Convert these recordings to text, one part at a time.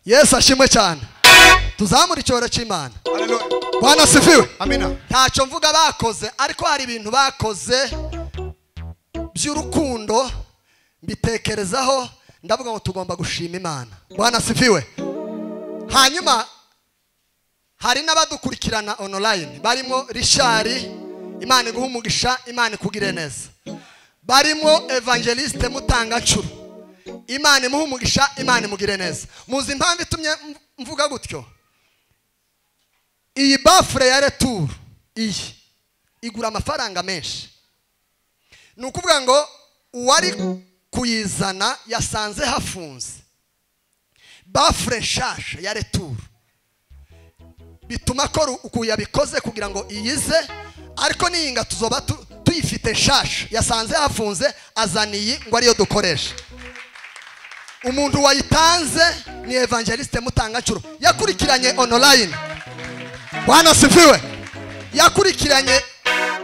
Yesu ashimwe cyane. Tuzamura icyoro cy'Imana. Haleluya. Bwana asifiwe. Amina. Ntacyo mvuga bakoze, ariko hari ibintu bakoze by'urukundo mbitekerezaho, ndavuga ngo tugomba gushima Imana. Bwana asifiwe. Hanyuma hari n'abadukurikirana online barimo Richard, Imana iguha umugisha, Imana ikugire neza. Barimo Evangeliste Mutangacuru, Imana imuha umugisha, Imana imugire neza. Muzi impamvu itumye mvuga gutyo? Iyi bafure ya retour iyi igura amafaranga menshi. Nukuvuga ngo uwari kuyizana yasanze hafunze. Bafure shasha ya retour bituma ko ukuyabikoze kugira ngo iyize, ariko niyinga tuzoba tuyifite shasha yasanze hafunze, azaniye ngo ariyo dukoresha. Umuntu wayitanze ni Evangeliste Mutangacuru, yakurikiranye online. Bwana asifiwe. Yakurikiranye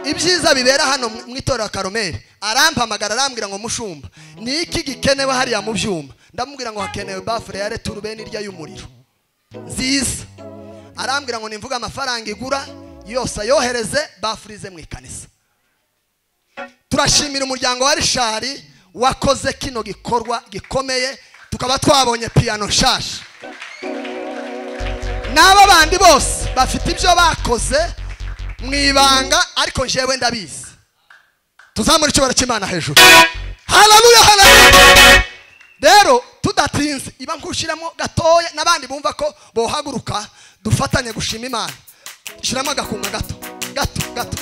ibyiza bibera hano mu itorero Karomeri, arampamagara arambwira ngo mushumba ni iki gikenewe hariya mu byuma. Ndamubwira ngo hakenewe bafure ya retour bene irya y'umuriro nziza. Arambwira ngo nimvuga amafaranga igura yose ayohereze bafurize mu ikanisa. Turashimira umuryango wa Richard wakoze kino gikorwa gikomeye, tukaba twabonye piano shasha. N'aba bandi bose bafite ibyo bakoze mwibanga, ariko jewe ndabizi. Tuzamura icyubahiro cy'Imana hejuru. Haleluya, haleluya. Rero tudatinze iba nkushiramo gatoya nabandi bumva ko bohaguruka dufatanye gushima Imana. Shiramo agakunga gato gato.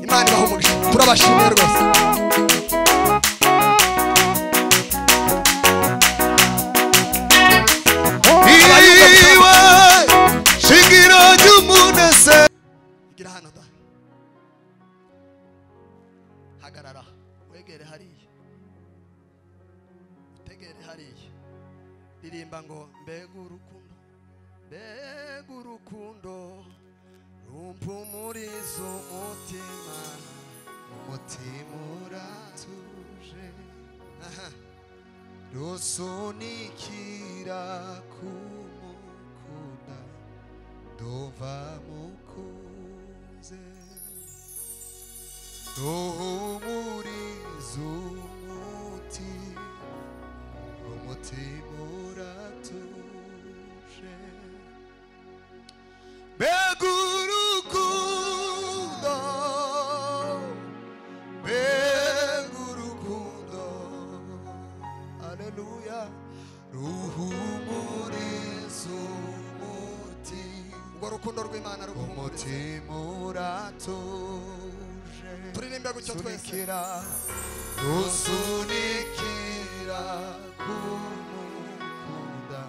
Imana ibaho umugisha, turabashimiye rwose. Shingiro ry'umunese igira hano da. Hagarara wegere hariya, tegere hariya. Ririmba ngo mbega urukundo, mbega urukundo rumpumuriza umutima, umutima uratuje, rusunikira kumukunda, ndumva mukunze, ruhumuriza umutima, umutima uratuje. Mbega urukundo, mbega urukundo, haleluya, ruhumuriza umutima, urwo rukundo rw'Imana ruhumuriza, umutima uratuje. Turirimbe gutyo twese. Rusunikira kumukunda,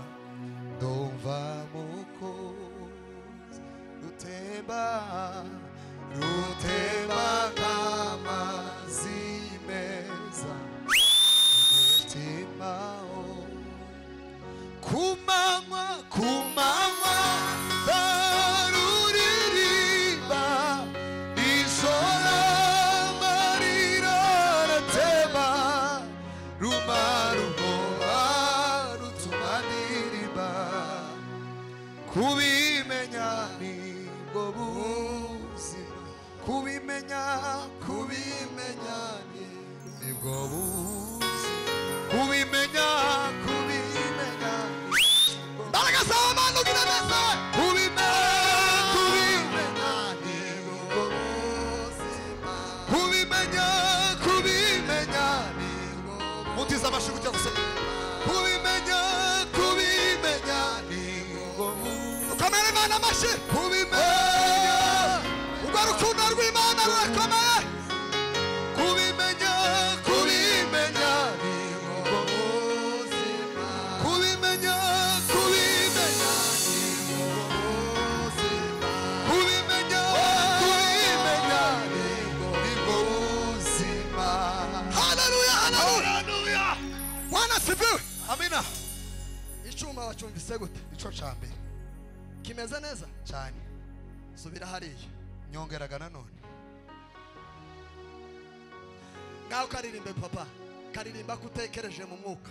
ndumva mukunze, rutemba nk'amazi meza umutima kumanywa ndaruririmba, ijoro amarira aratemba, rumarugoba rutuma ndirimba, kubimenya nibwo buzima, kubimenya nibwo buzima, kubimenya Mbaraga zawe Mana ugira neza. kubimenya nibwo buzima, kubimenya nibwo mutiza amashugu cyo gusoma, kubimenya nibwo Ukomere Imana amashi. kubimenya Urwo rukundo rw'Imana rurakomeye. kubimenya nibwo buzima, kubimenya nibwo buzima, kubimenya nibwo buzima. Haleluya, haleluya. Bwana asifiwe. Amina. Icyuma wacyumvise gute? Ico cambe Kimeze neza cyane, subira hariya. nyongeraga nanone. Ngaho karirimbe papa, karirimba kutekereje mu mwuka.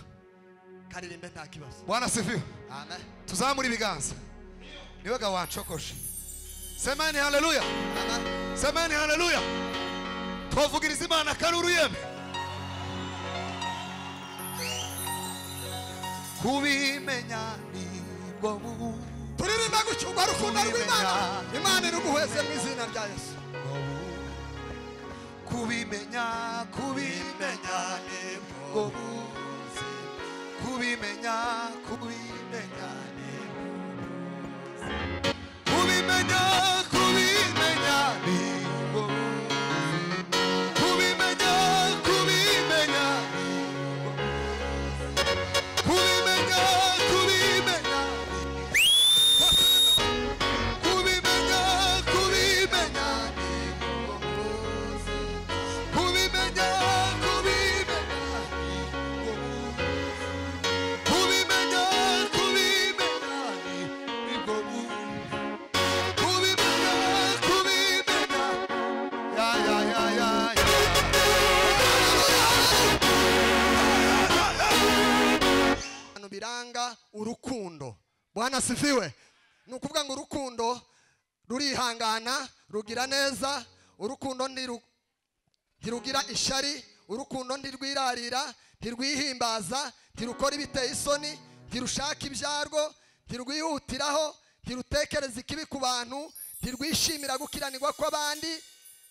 karirimbe nta kibazo. Bwana sifiwe. Amen. Tuzamura ibiganza. Niwega wancokoje. Semeni haleluya. Amen. Semeni haleluya. Twavugiriza Imana karuru yeme. Kubimenya nibwo turirimba gucyurwa rukundo rw'Imana. Imana irumuheze mu izina rya Yesu. Kubimenya nibwo kubimenya kubimenya kubimenya kubimenya nibwo kubimenya kubimenya kubimenya kubimenya kubimenya kubimenya kubimenya biranga urukundo. Bwana sifiwe. Nukuvuga ngo urukundo rurihangana, rugira neza, urukundo ntirugira ishari, urukundo ntirwirarira, ntirwihimbaza, ntirukora ibiteye isoni, ntirushaka ibyarwo, ntirwihutiraho, ntirutekereza ikibi ku bantu, ntirwishimira gukiranirwa kw'abandi,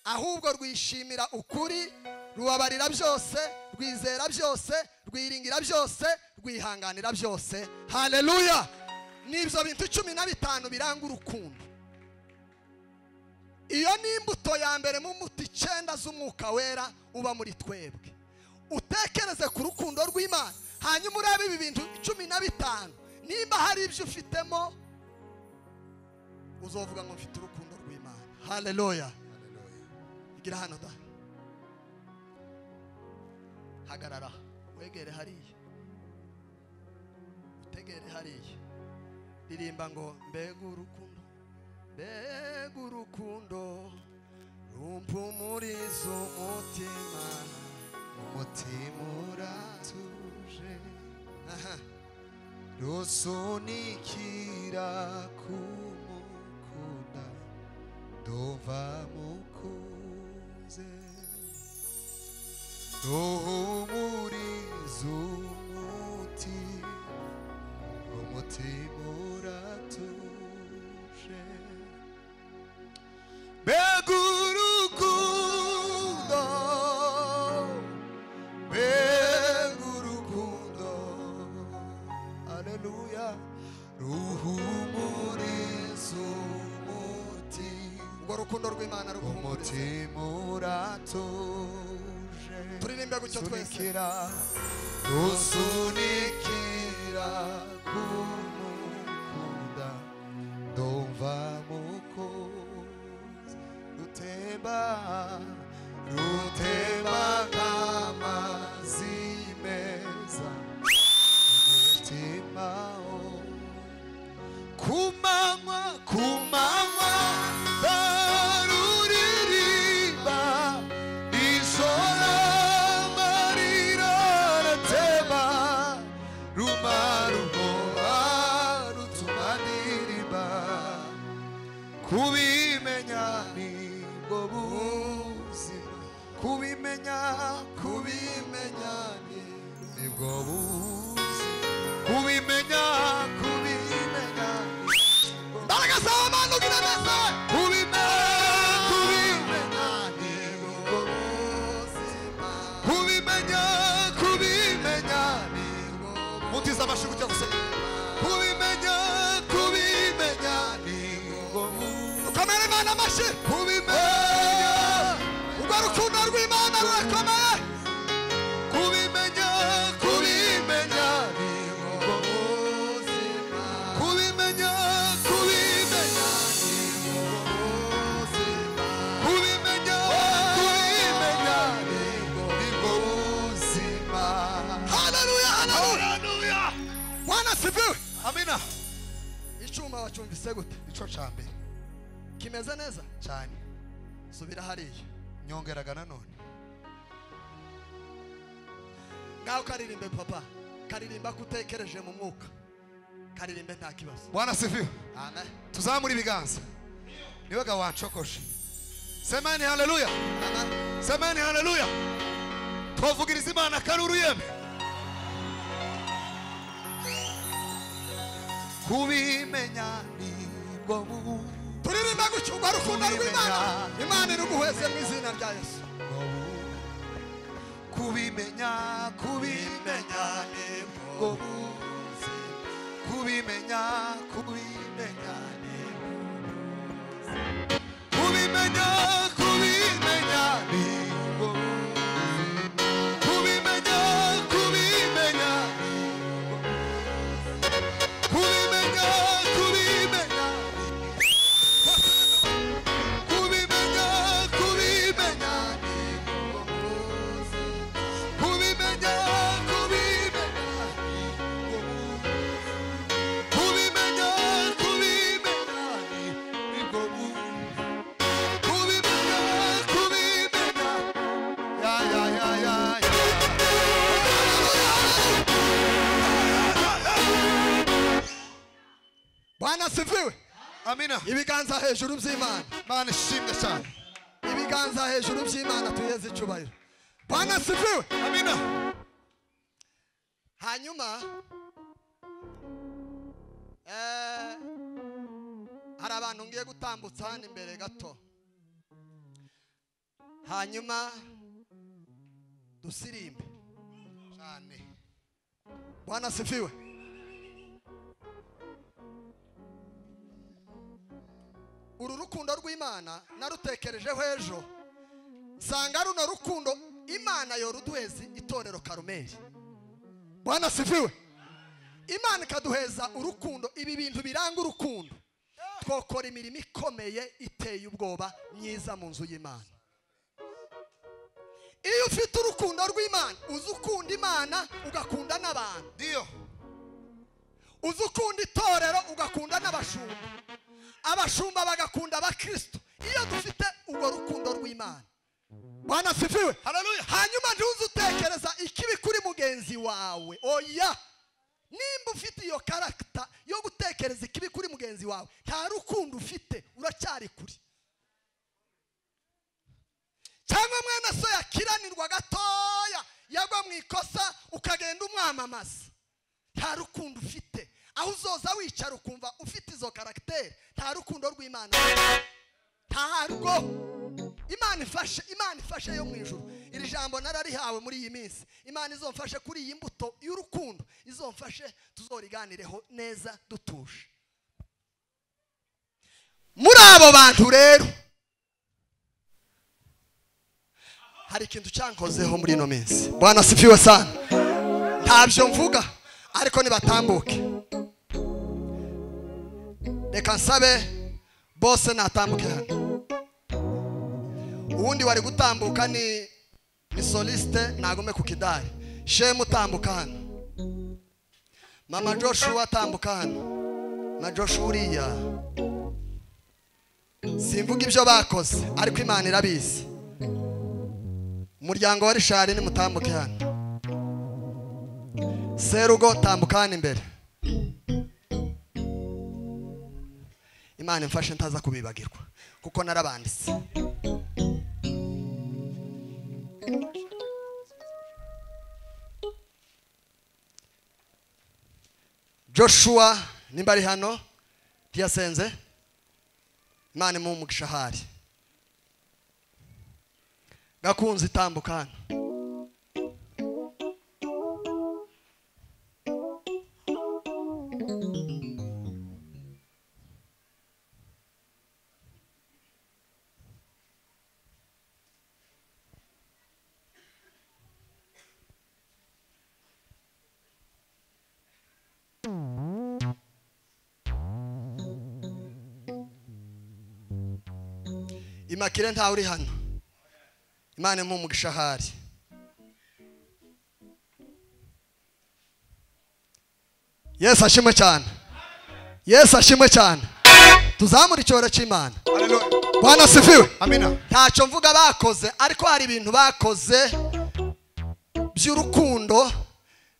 ahubwo rwishimira ukuri, rubabarira byose, rwizera byose, rwiringira byose, rwihanganira byose. Haleluya. Nibyo bintu 15 biranga urukundo. Iyo ni imbuto ya mbere mu muti 9 z'umwuka wera uba muri twebwe. Utekereze ku rukundo rw'Imana, hanyuma urabe ibi bintu 15. Nimba hari ibyo ufitemo uzovuga ngo mfite urukundo rw'Imana. Haleluya. Igira hano da. Hagarara, wegere hariya, utegere hariya, ririmba ngo mbega urukundo, mbega urukundo rumpumuriza umutima, umutima uratuje rusunikira kumukunda ndumva mukunze ruhumuriza umutima uratuje mbega urukundo mbega urukundo aleluya ruhumuriza urwo rukundo rw'Imana ruhumuriza umutima uratuje turirimbe gutyo twese rusunikira kumukunda ndumva mukunze rutemba nk'amazi meza umutima kumanywa baruririmba ijoro amarira aratemba rumaruhoha rutuma ndirimba kubimenya nibwo buzima kubimenya nibwo buzima kubimenya Mbaraga zawe Mana ugira neza kubimenya nibwo buzima kubimenya nibwo mutiza amashuri ujya gusoma kubimenya nibwo ukomere Imana amashyi kubimenya urwo rukundo rw'Imana rurakomeye kubimenya nibwo buzima kubimenya nibwo buzima kubimenya nibwo buzima. Haleluya haleluya Bwana sifiwe Amina. Icyuma wacyumvise gute Ico cambe kimeze neza cyane subira hariya nyongeraga nanone ngaho karirimbe papa karirimba kutekereje mu mwuka, karirimbe nta kibazo. Bwana asifiwe. Amen. Tuzamura ibiganza. Niwe gawancokoje. Semeni haleluya. Amen. Semeni haleluya. Twavugiriza Imana karuru yeme. Kubimenya nibwo turirimba gucyurwa rukundo rw'Imana. Imana iruguheze mu izina rya Yesu. Kubimenya nibwo kubimenya kubimenya kubimenya nibwo kubimenya kubimenya kubimenya kubimenya kubimenya kubimenya kubimenya Bwana sifiwe. Amina. Ibiganza hejuru by'Imana. Mana ishimwe cyane. Ibiganza hejuru by'Imana tuyeze icubahiro. Bwana sifiwe. Amina. Hanyuma hari abantu ngiye gutambutsa hano imbere gato. Hanyuma dusirimbe Cyane. Bwana sifiwe. Uru rukundo rw'Imana narutekerejeho ejo, nsanga runo rukundo Imana yoruduheza itorero Karumeli. Bwana sifiwe. Imana ikaduheza urukundo, ibi bintu biranga urukundo. Twokora imirimo ikomeye iteye ubwoba myiza mu nzu y'Imana. Iyo ufite urukundo rw'Imana, uzukunda Imana ugakunda n'abantu. Dio. Uzukunda itorero ugakunda n'abashumba. Abashumba bagakunda abakristo. Iyo dufite ubwo rukundo rw'Imana. Bwana sifiwe. Haleluya. Hanyuma ntuzutekereza ikibi kuri mugenzi wawe. Oya. Nimba ufite iyo karakter yo gutekereza ikibi kuri mugenzi wawe, nta rukundo ufite, uracyari kuri. Cyangwa mwana so yakiranirwa gatoya, yagwa mu ikosa ukagenda umwamamaza, nta rukundo ufite. Aho uzoza wicara ukumva ufite izo karakter, nta rukundo rw'Imana. Ntarwo. Imana ifashe yo mu ijuru. Iri jambo nararihawe muri iyi minsi. Imana izomfashe kuri iyi mbuto y'urukundo, izomfashe tuzoriganireho neza dutuje. Muri abo bantu rero hari ikintu cyankozeho muri ino minsi. Bwana sifiwe sana. Ntabyo mvuga ariko nibatambuke. Reka nsabe bose natambuke hano. Uwundi wari gutambuka ni soliste nagume ku kidari. Shemu utambuka hano. Mama Joshua atambuka hano. Na Joshua uriya. Simvuga ibyo bakoze ariko Imana irabizi. Umuryango wa Rishari ni mutambuke hano. Serugo tambuka hano imbere. Imana imfashe ntaza kubibagirwa kuko narabanditse. Joshua nimba ari hano tiyasenze, Imana mu mugisha hari. Gakunzi tambuka hano. Imakire ntawe uri hano. Imana mu mugisha hari. Yesu ashimwe cyane. Yesu ashimwe cyane. Tuzamura icyoro cy'Imana. Haleluya. Bwana sifiwe. Amina. Ntacyo mvuga bakoze ariko hari ibintu bakoze by'urukundo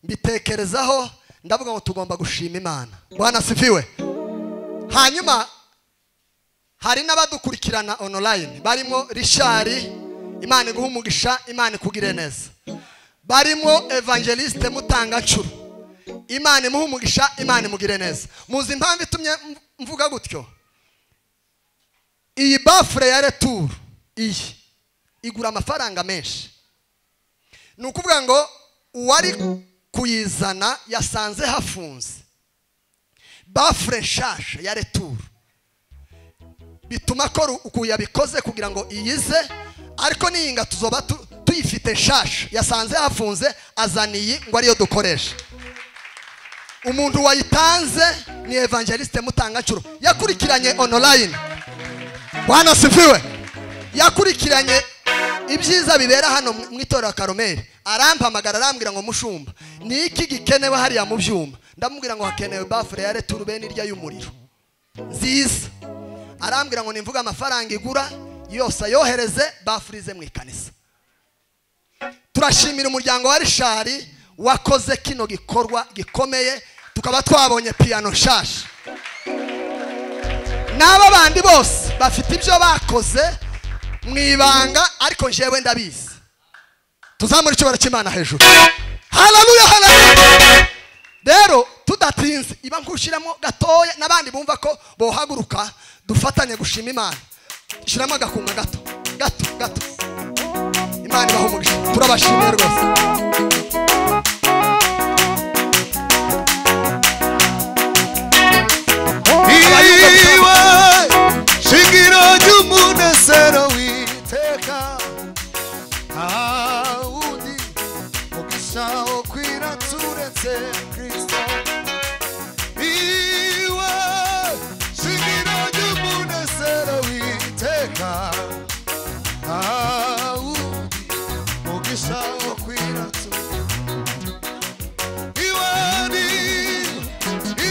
mbitekerezaho ndavuga ngo tugomba gushima Imana. Bwana sifiwe. Hanyuma hari n'abadukurikirana online barimo Richard, Imana iguha umugisha, Imana ikugire neza. Barimo Evangeliste Mutangacuru, Imana imuha umugisha, Imana imugire neza. Muzi impamvu itumye mvuga gutyo? Iyi bafure ya retour iyi igura amafaranga menshi. Nukuvuga ngo uwari kuyizana yasanze hafunze. Bafure shasha ya retour bituma ko ukuyabikoze kugira ngo iyize, ariko niyinga tuzoba tuyifite shasha yasanze hafunze azaniye ngo ariyo dukoresha. Umuntu wayitanze ni Evangeliste Mutangacuru, yakurikiranye online. Bwana sifiwe. Yakurikiranye ibyiza bibera hano mu itorero Karomeli. Arampamagara arambwira ngo mushumba, ni iki gikenewe hariya mu byuma? Ndamubwira ngo hakenewe bafure ya retour bene irya y'umuriro nziza. Arambwira ngo nimvuga amafaranga igura yose ayohereze bafurize mu ikanisa. Turashimira umuryango wa Richard wakoze kino gikorwa gikomeye, tukaba twabonye piano shasha. N'aba bandi bose bafite ibyo bakoze mwibanga, ariko jewe ndabizi. Tuzamura icyubahiro cy'Imana hejuru. Haleluya, haleluya. Rero tudatinze iba nkushiramo gatoya nabandi bumva ko bohaguruka dufatanye gushima Imana. Shiramo agakunga gato gato. Imana ibaho umugisha, turabashimira rwose. Shingiro ry'umunezero witeka, awundi mugisha wo kwira turetse Kristo. Iwe shingiro ry'umunezero witeka, awundi mugisha wo kwira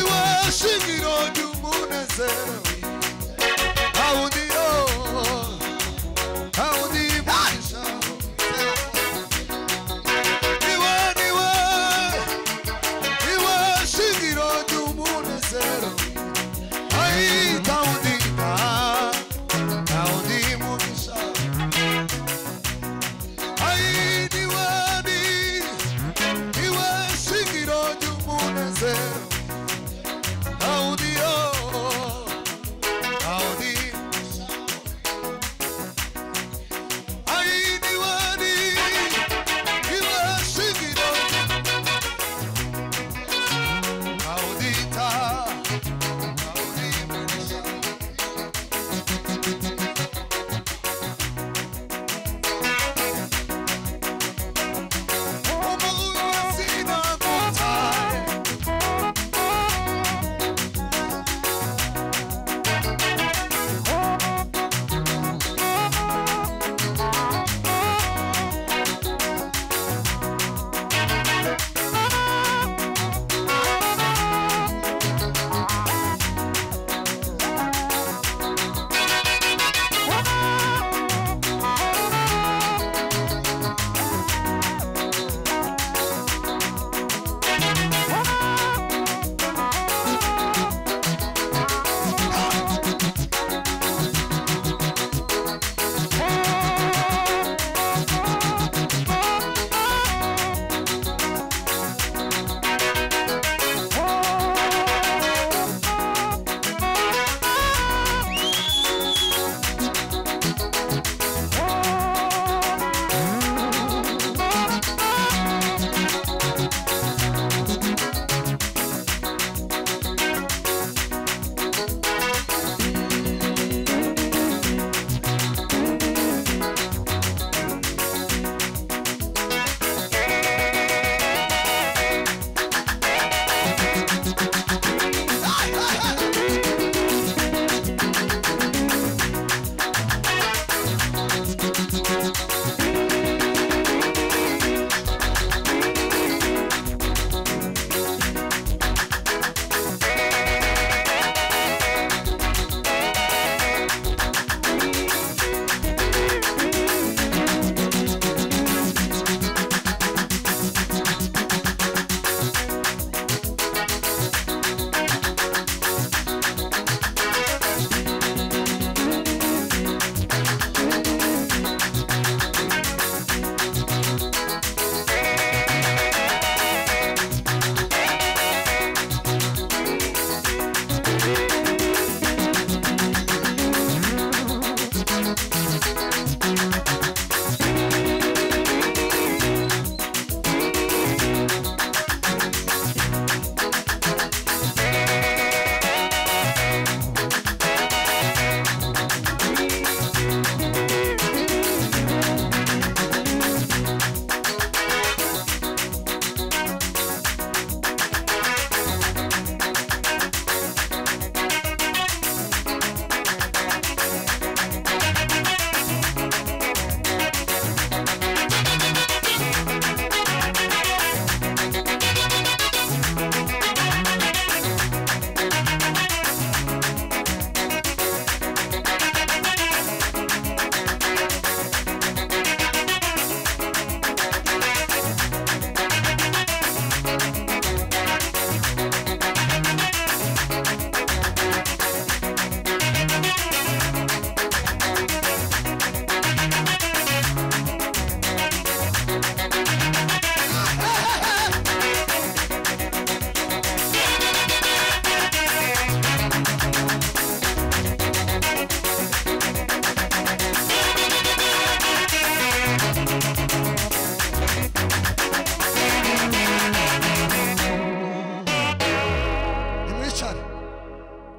iwe shingiro ry'umunezero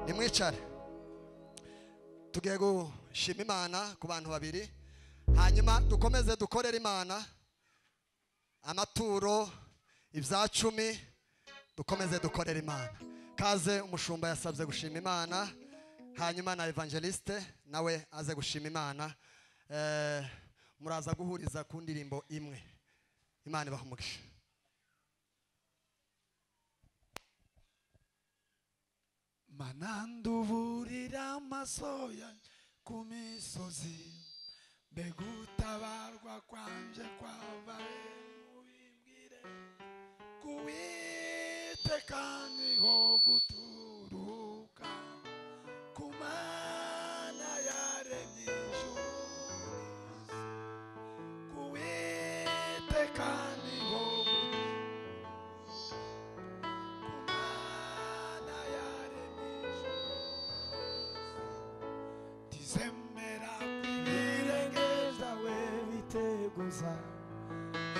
nimwicare tugiye gushima Imana ku bantu babiri hanyuma dukomeze dukorera Imana amaturo ibya 10 dukomeze dukorera Imana kaze umushumba yasabye gushima Imana hanyuma na evangeliste nawe aze gushima Imana muraza guhuriza ku ndirimbo imwe Imana ibahumugisha mananduburira amasoya ku misozi begutabarwa kwanje kwabaye mubimbwire kuwiteka niho guturuka ku Mana yaremye ijuru kuwiteka niho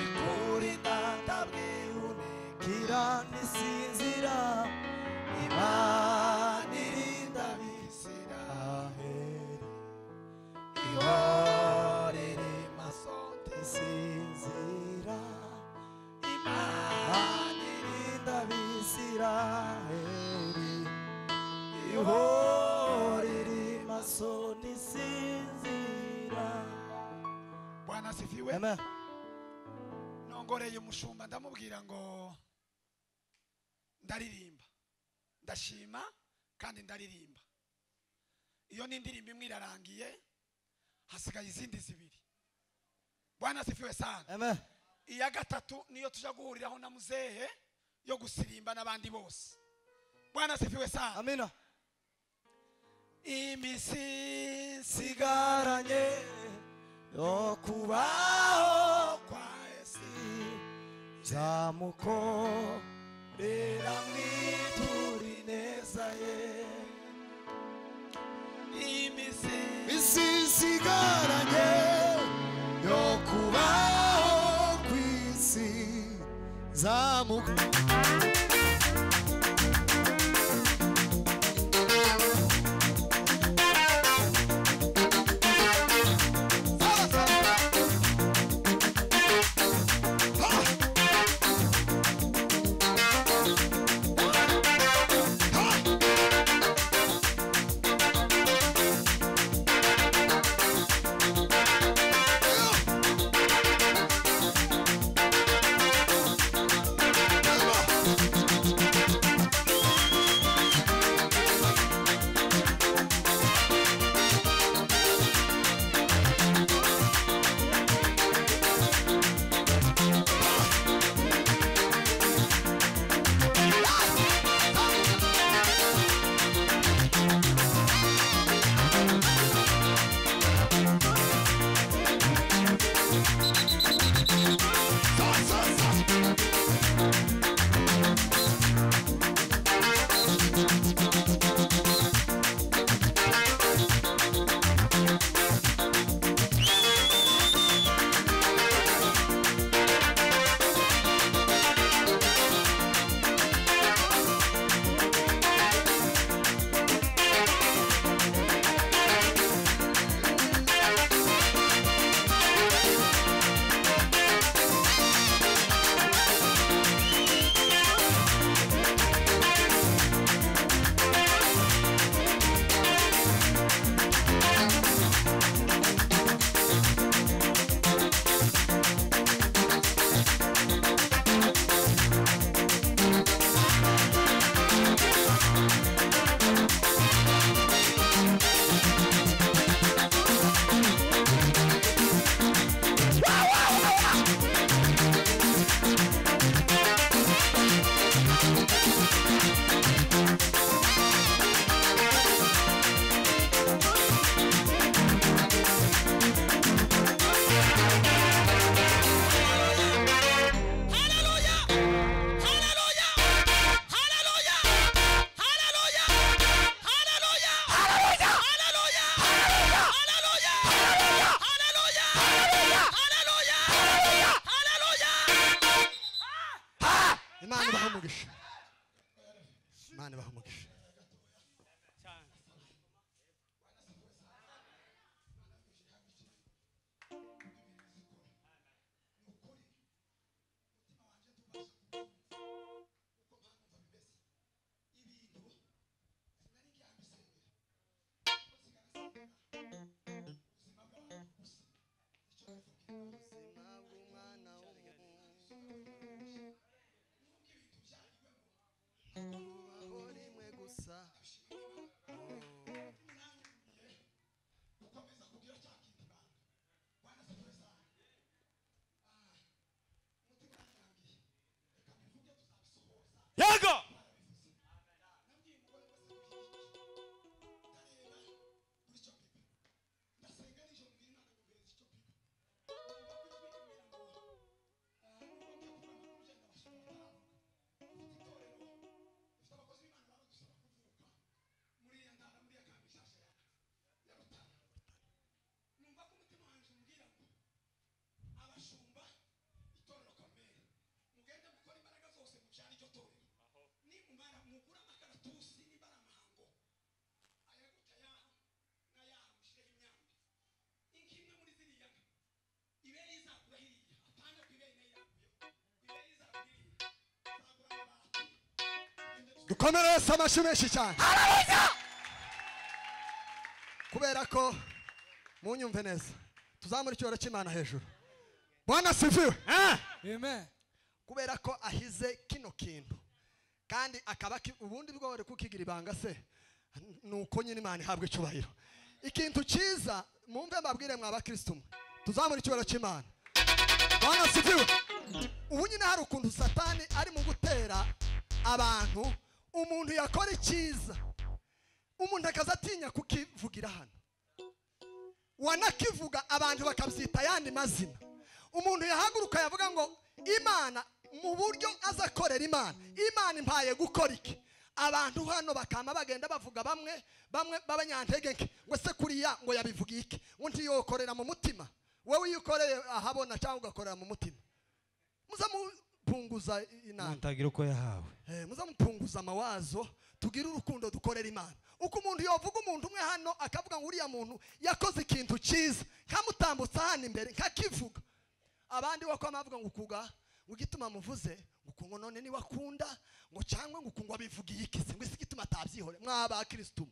ikuri ndabwihunekira nisinzira Imana irinda Abisiraheli ihorere maso ntisinzira Imana irinda Abisiraheli ihorere maso ntisinzira. Bwana asifiwe. Amen. Nongoreye umushumba ndamubwira ngo ndaririmba ndashima kandi ndaririmba. Iyo ni indirimbo imwe irarangiye hasigaye izindi zibiri. Bwana asifiwe sana. Amen. Iya gatatu niyo tuja guhuriraho na muzehe yo gusirimba n'abandi bose. Bwana asifiwe sana. Amina. Imisi sigaranye yo kubaho kwa Esi zamukorera mwituri neza ye imisi sigaranye yo kubaho kw'isi zamukorera dukomere Yesu amashyi menshi cyane. Kubera ko munyumve neza tuzamura icyubahiro cy'Imana hejuru. Bwana asifiwe. Amen. Kubera ko ahize kino kintu kandi akaba ubundi bwo bari kukigira ibanga se nuko nyine Imana ihabwe icyubahiro. Ikintu cyiza mumve mbabwire mwa bakristo mwe tuzamura icyubahiro cy'Imana. Bwana asifiwe. Ubu nyine hari ukuntu Satani ari mu gutera abantu umuntu yakora icyiza umuntu akazatinya kukivugira hano wanakivuga abantu bakabyita yandi mazina. Umuntu yahaguruka yavuga ngo Imana mu buryo azakorera Imana impaye gukora iki. Abantu hano bakama bagenda bavuga bamwe babanyantege nke ngo se kuriya ngo yabivugiye iki ngo ntiyokorera mu mutima. Wowe uyikoreye ahabona cyangwa ugakorera mu mutima muzamupunguza inama ntagira uko yahawe. Muzamupunguza amawazo tugira urukundo dukorera Imana. Uko umuntu yovuga umuntu umwe hano akavuga ngo uriya muntu yakoze ikintu cyiza kamutambutsa hano imbere nkakivuga abandi wako amavuga ngo kuga ugituma muvuze ngo none ni wakunda ngo cyangwa ngo kungwa bivugiye iki se ngo isi gituma atabyihore mwaba Kristo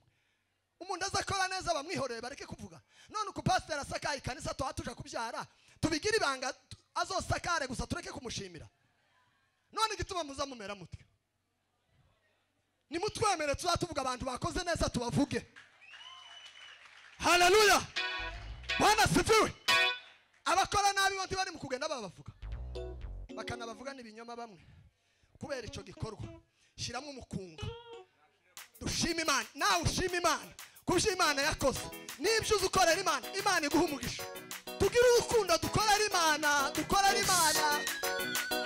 umuntu azakora neza bamwihorere bareke kuvuga. None uko pastor asakaye kanisa twatuja kubyara tubigira ibanga azosakare gusa tureke kumushimira. None gituma muza mumera mutwe nimutwemere tuzatuvuga abantu bakoze neza tubavuge. Haleluya. Bwana asifiwe. Abakora nabi bantu bari mu kugenda babavuga bakanabavuga n'ibinyoma bamwe kubera icyo gikorwa. Shiramo umukunga dushima Imana nawe ushima Imana kubyo Imana yakoze n'ibyo uzukorera Imana iguha umugisha. Tugira urukundo dukorera Imana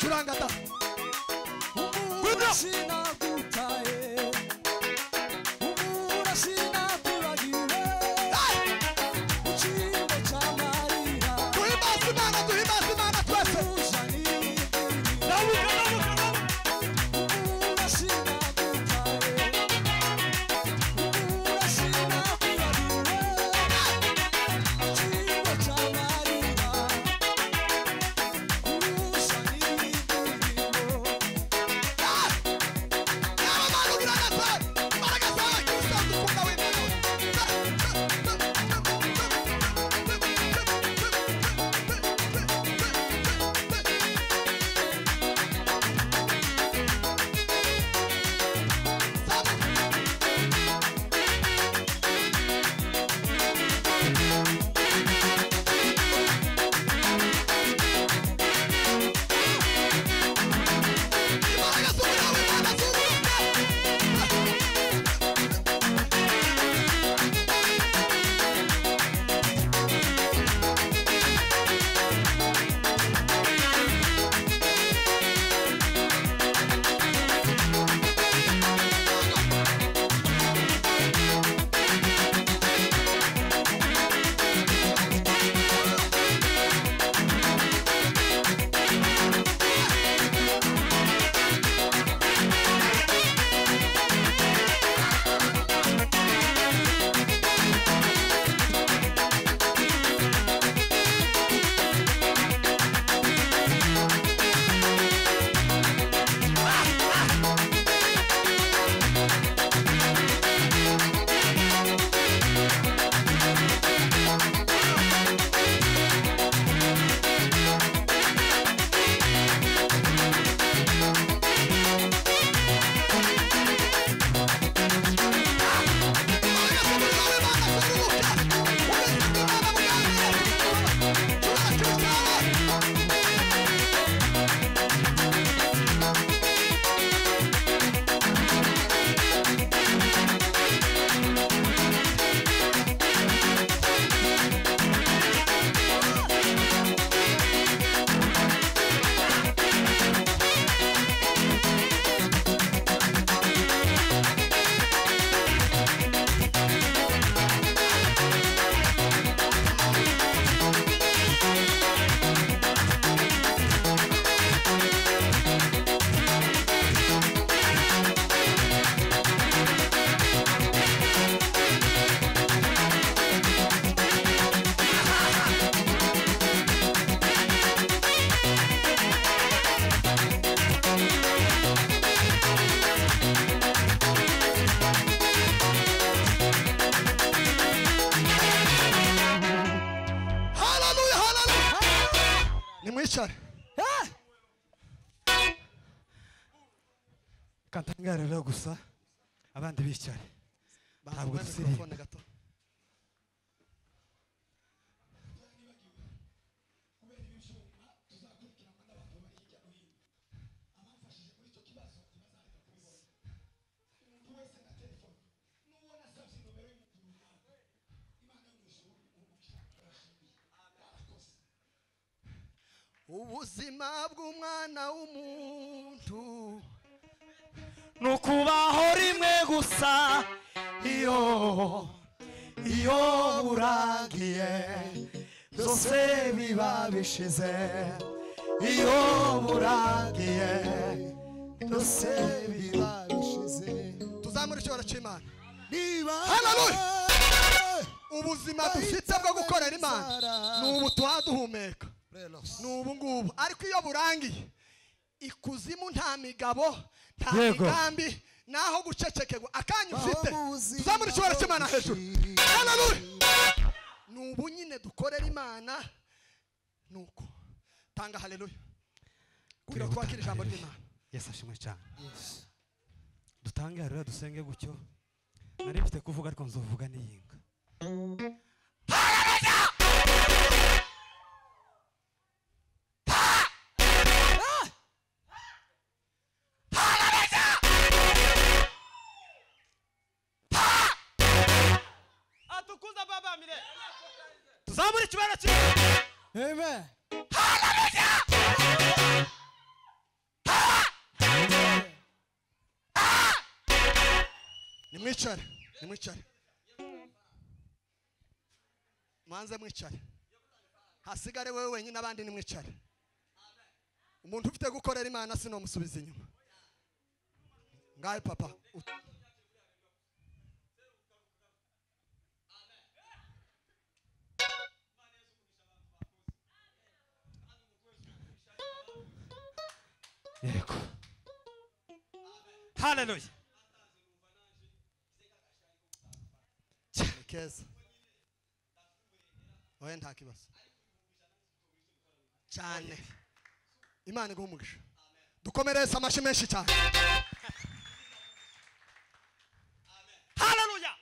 curanga da reka ntangare rero gusa abandi bicare ntabwo mikrofone gato. Ubuzima bw'umwana w'umuntu nukubaho rimwe gusa iyo burangiye byose biba bishize iyo burangiye byose biba bishize. tuzamura icyubahiro cy'Imana. Niba Haleluya. Ubuzima dufite bwo gukorera Imana ni ubu duhumeka, ni ubu ngubu. Ariko iyo burangiye ikuzimu nta migabo nta migambi naho gucecekegwa akanya ufite. Tuzamura icyubahiro cy'Imana hejuru. Haleluya. Ni ubu nyine dukorera Imana nuko tanga haleluya. Kugira twakira ijambo ry'Imana. Yesu ashimwe cyane. Dutange rero dusenge gutyo. Nari mfite kuvuga ariko nzovuga niyinga. Atukuza baba mire. Tuzamure icyubahiro cy'Imana. Amen. Nimwicare, nimwicare. Mwanze mwicare. Hasigare wewe wenyine abandi nimwicare. Umuntu ufite gukorera Imana sino musubiza inyuma. Ngaye papa. Yego. Haleluya. Keza. Oya nta kibazo. Cyane. Imana iguhe umugisha. Dukomereze amashi menshi cyane. Haleluya.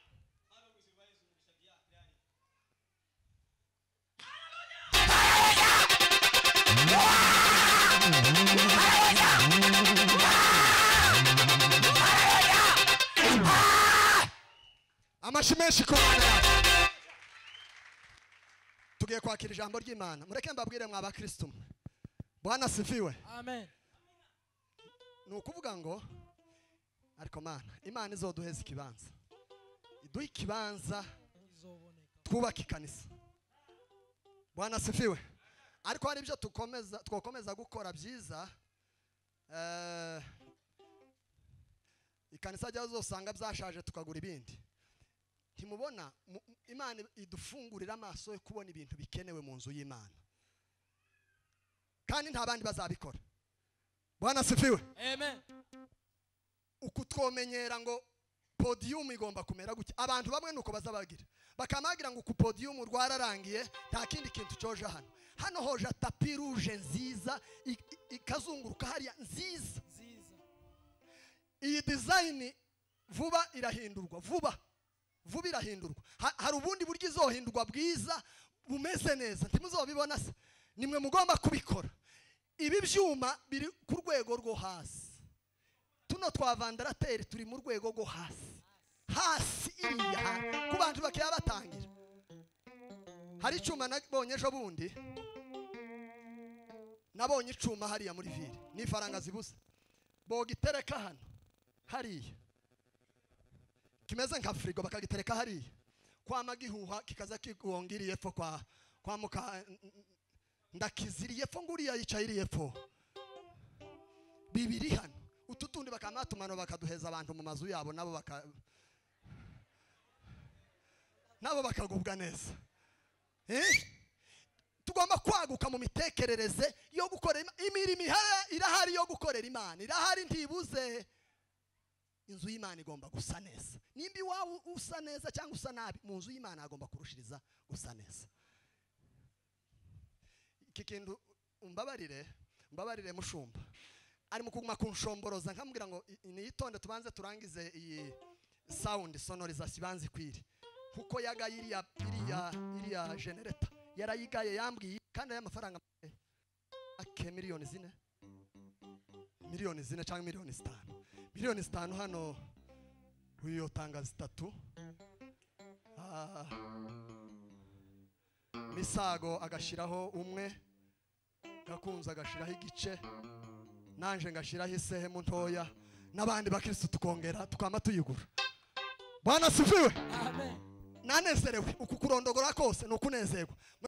Amashi menshi ku Mana yacu. Tugiye kwakira ijambo ry'Imana. Mureke mbabwire mwa bakristo mwe. Bwana sifiwe. Amen. Nukuvuga ngo ariko Mana Imana izoduheza ikibanza. Iduha ikibanza twubaka ikanisa. Bwana sifiwe. Ariko hari ibyo twokomeza gukora byiza. Ikanisa ryazo usanga byashaje tukagura ibindi. Ntimubona Imana idufungurira amaso yo kubona ibintu bikenewe mu nzu y'Imana. Kandi nta bandi bazabikora. Bwana sifiwe. Amen. Ukutwomenyera ngo podium igomba kumera gutya. Abantu bamwe nuko bazabagira. Bakamagira ngo ku podium rwararangiye nta kindi kintu cyoje hano. Hano hoje tapi rouge nziza ikazunguruka hariya nziza. Iyi design vuba irahindurwa vuba irahindurwa. Hari ubundi buryo izohindurwa bwiza bumeze neza. Ntimuzobibona se. Nimwe mugomba kubikora. Ibi byuma biri ku rwego rwo hasi. Tuno twavandarateri turi mu rwego rwo hasi. Hasi iriya ku bantu bakiya batangira. Hari icyuma nabonye ejo bundi. Nabonye icuma hariya muri ville. Ni faranga zibuze. Bogitereka hano. Hariya. Kimeze nka frigo bakagitereka hariya. Kwa magihuha kikaza kigongiriye fo kwa muka ndakiziriye fo nguriya yicayiriye fo. Bibiri hano. Ututundi bakamatumano bakaduheza abantu mu mazu yabo nabo bakagubwa neza. Tugomba kwaguka mu mitekerereze yo gukora imirimo irahari yo gukorera Imana. Irahari ntibuze. Inzu y'Imana igomba gusa neza. Nimbi wawe usa neza cyangwa usa nabi, mu nzu y'Imana agomba kurushiriza gusa neza. Iki kintu umbabarire mushumba. ari mu kuguma kunshomboroza nkamubwira ngo niyitonde tubanze turangize iyi sound sonorization banze kwiri kuko yaga iriya generator yarayigaye yambwiye kandi aya mafaranga ake miliyoni 4 cyangwa miliyoni 5 miliyoni 5 hano uyo tanga 3 Misago agashiraho umwe Gakunza agashiraho igice nanje ngashiraho isehemu ntoya n'abandi bakristo tukongera tukama tuyigura. Bwana sifiwe. Amen. Nanezerewe uku kurondogora kose nukunezerwa.